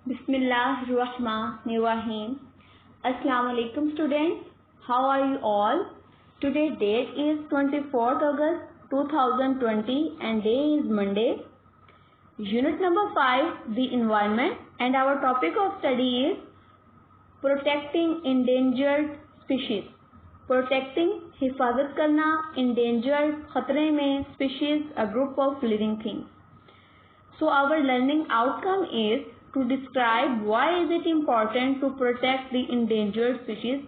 Bismillahirrahmanirrahim. Assalamu alaikum students. How are you all? Today date is 24th August 2020 and day is Monday. Unit number 5, the environment, and our topic of study is protecting endangered species. Protecting हिफाजत करना, endangered खतरे में, species a group of living things. So our learning outcome is to describe why is it important to protect the endangered species.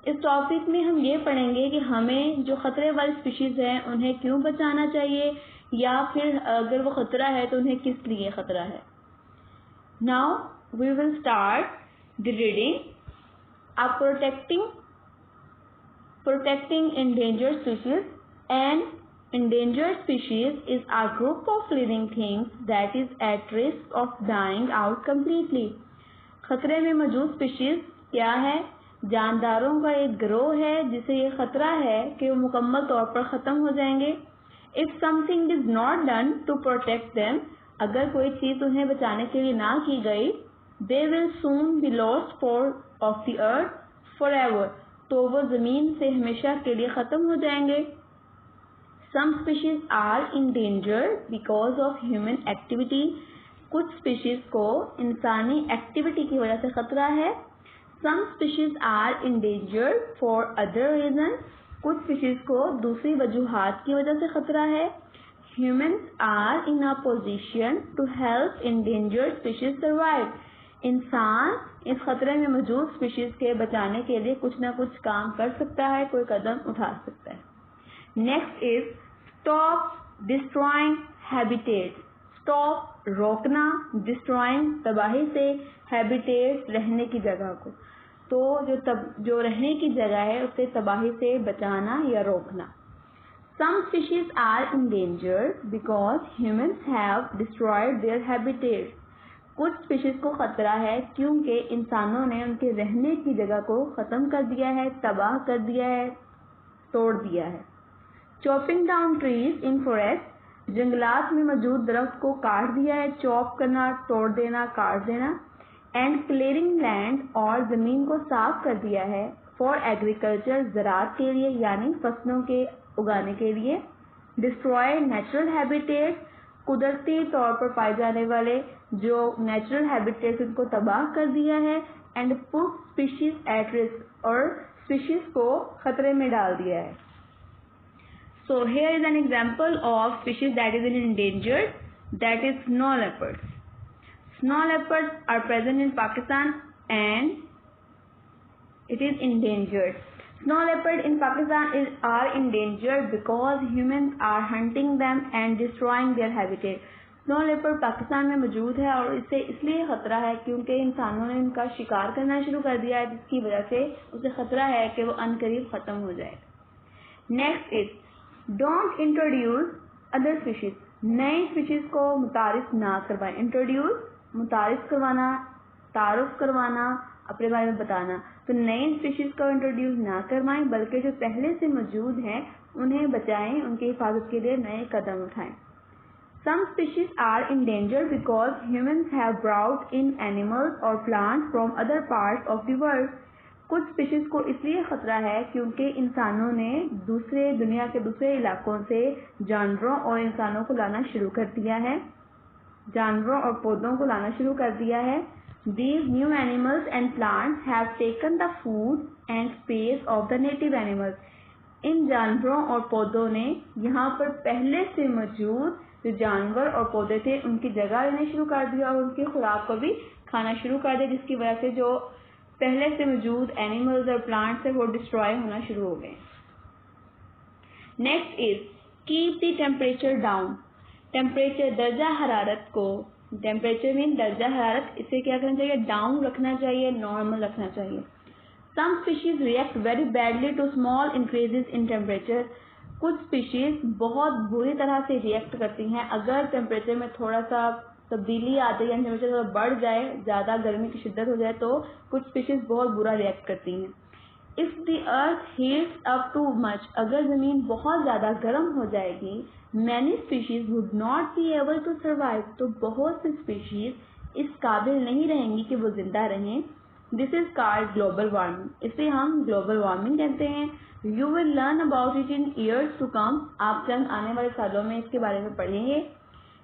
इस topic में हम ये पढ़ेंगे कि हमें जो खतरे वाली स्पीशीज हैं उन्हें क्यों बचाना चाहिए, या फिर अगर वो खतरा है तो उन्हें किस लिए खतरा है. Now we will start the reading. Protecting endangered species. An endangered species is a group of living things that is at risk of dying out completely. खतरे में मौजूद स्पीशीज क्या है? जानदारों का एक गिरोह है जिसे ये खतरा है कि वो मुकम्मल तौर पर ख़त्म हो जाएंगे. If something is not done to protect them, अगर कोई चीज़ उन्हें बचाने के लिए ना की गई, they will soon be lost of the earth forever. तो वो ज़मीन से हमेशा के लिए ख़त्म हो जाएंगे. Some species are endangered because of human activity. कुछ स्पीशीज को इंसानी एक्टिविटी की वजह से खतरा है. Some species are endangered for other reasons. कुछ स्पीशीज को दूसरी वजूहात की वजह से खतरा है. Humans are in a position to help endangered species survive. इंसान इस खतरे में मौजूद स्पीशीज के बचाने के लिए कुछ ना कुछ काम कर सकता है, कोई कदम उठा सकता है. Next is stop destroying habitat. Stop रोकना, डिस्ट्रॉइंग तबाही से, हैबिटेट रहने की जगह को. तो जो रहने की जगह है उसे तबाही से बचाना या रोकना. Some species are endangered because humans have destroyed their habitats. कुछ स्पीशीज को खतरा है क्योंकि इंसानों ने उनके रहने की जगह को ख़त्म कर दिया है, तबाह कर दिया है, तोड़ दिया है. Chopping down trees in forest. जंगलात में मौजूद दरख्त को काट दिया है. चॉप करना, तोड़ देना, काट देना. एंड क्लियरिंग लैंड, और ज़मीन को साफ कर दिया है. फॉर एग्रीकल्चर, ज़राअत के लिए यानी फसलों के उगाने के लिए. डिस्ट्रॉय नेचुरल हैबिटेट, कुदरती तौर पर पाए जाने वाले जो नेचुरल हैबिटेट उनको तबाह कर दिया है. And put species at risk, और स्पीशीज को खतरे में डाल दिया है. So here is an example of species that is endangered, that is snow leopards. Snow leopards are present in Pakistan and it is endangered. Snow leopards in Pakistan are endangered because humans are hunting them and destroying their habitat. Snow leopard Pakistan में मौजूद है और इसे इसलिए खतरा है क्योंकि इंसानों ने इनका शिकार करना शुरू कर दिया है, जिसकी वजह से उसे खतरा है कि वो अनकरीब ख़त्म हो जाएगा. Next is don't introduce other species. नए स्पीशीज को मुतारिफ ना करवाएं. इंट्रोड्यूस मुतारिफ करवाना, तारुफ करवाना, अपने बारे में बताना. तो नए स्पीशीज को इंट्रोड्यूस ना करवाएं बल्कि जो पहले से मौजूद हैं उन्हें बचाएं, उनकी हिफाजत के लिए नए कदम उठाएं. Some species are endangered because humans have brought in animals or plants from other parts of the world. कुछ स्पीशीज को इसलिए खतरा है क्योंकि इंसानों ने दुनिया के दूसरे इलाकों से जानवरों और इंसानों को लाना शुरू कर दिया है, जानवरों और पौधों को लाना शुरू कर दिया है. These new animals and plants have taken the food and space of the native animals. इन जानवरों और पौधों ने यहाँ पर पहले से मौजूद जो जानवर और पौधे थे उनकी जगह लेने शुरू कर दिया और उनकी खुराक को भी खाना शुरू कर दिया, जिसकी वजह से जो पहले से मौजूद एनिमल्स और प्लांट्स है वो डिस्ट्रॉय होना शुरू हो गए. Next is keep the temperature down. Temperature दर्जा हरारत को, टेम्परेचर मीन दर्जा हरारत, इसे क्या करना चाहिए? डाउन रखना चाहिए, नॉर्मल रखना चाहिए. Some species react very badly to small increases in temperature. कुछ स्पीशीज बहुत बुरी तरह से रिएक्ट करती हैं अगर टेम्परेचर में थोड़ा सा तब्दीली आती है, टेम्परेचर थोड़ा बढ़ जाए, ज़्यादा गर्मी की शिद्दत हो जाए तो कुछ स्पीशीज बहुत बुरा रिएक्ट करती हैं. If the earth heats up too much, अगर ज़मीन बहुत ज़्यादा गर्म हो जाएगी, many species would not be able to survive, तो बहुत सी स्पीशीज इस काबिल नहीं रहेंगी कि वो जिंदा रहें। This is called global warming, इसे हम ग्लोबल वार्मिंग कहते हैं। You will learn about it in years to come, आप चंद आने वाले सालों में इसके बारे में पढ़ेंगे।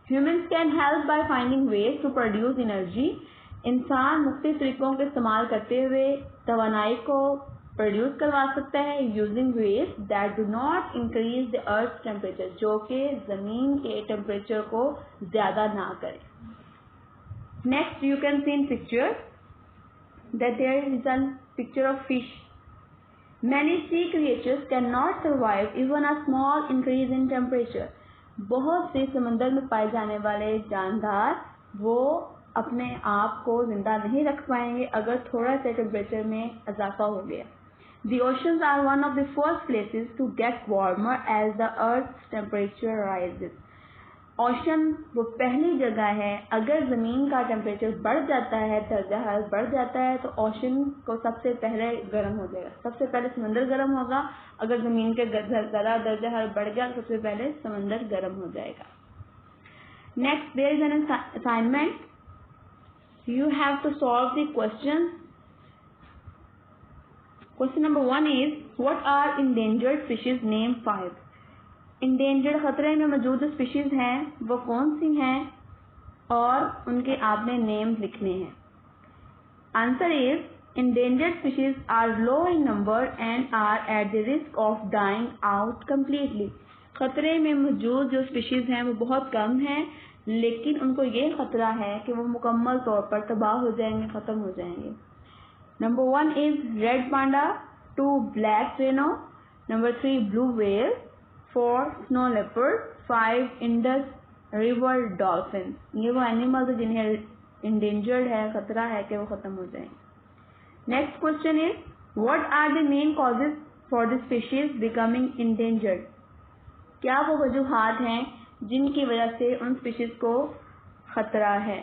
Humans can help by finding ways to produce energy, इंसान मुख्तलिफ तरीकों का इस्तेमाल करते हुए तवानाई को प्रोड्यूस करवा सकता है। Using ways that do not increase the earth temperature, जो कि ज़मीन के टेम्परेचर को ज़्यादा ना करे। Next you can see in picture that there is a picture of fish. Many sea creatures cannot survive even a small increase in temperature. बहुत से समंदर में पाए जाने वाले जानदार वो अपने आप को जिंदा नहीं रख पाएंगे अगर थोड़ा सा टेम्परेचर में इजाफा हो गया। The oceans are one of the first places to get warmer as the Earth's temperature rises. Ocean वो पहली जगह है, अगर ज़मीन का टेम्परेचर बढ़ जाता है, दर्जा हरारत बढ़ जाता है तो ओशन को सबसे पहले गर्म हो जाएगा, सबसे पहले समंदर गर्म होगा। अगर ज़मीन के ज़रा दर्जा हरारत बढ़ गया तो सबसे पहले समंदर गर्म हो जाएगा। Next there is an assignment, you have to solve the question. Question number 1 is what are endangered fishes, name 5। Endangered खतरे में मौजूद जो स्पीशीज हैं वो कौन सी हैं और उनके आपने नेम लिखने हैं। Answer is endangered species are low in number and are at the risk of dying out completely. खतरे में मौजूद जो स्पीशीज हैं वो बहुत कम हैं, लेकिन उनको ये खतरा है कि वो मुकम्मल तौर पर तबाह हो जाएंगे, ख़त्म हो जाएंगे। Number 1 is red panda, 2 black rhino, number 3 blue whale, 4 snow leopard, 5 Indus river dolphin. ये वो एनिमल्स है जिन्हें इंडेंजर्ड है, खतरा है कि वो खत्म हो जाएंगे। Next question is what are the main causes for the species becoming endangered. क्या वो वजूहात हैं जिनकी वजह से उन स्पीशीज को खतरा है।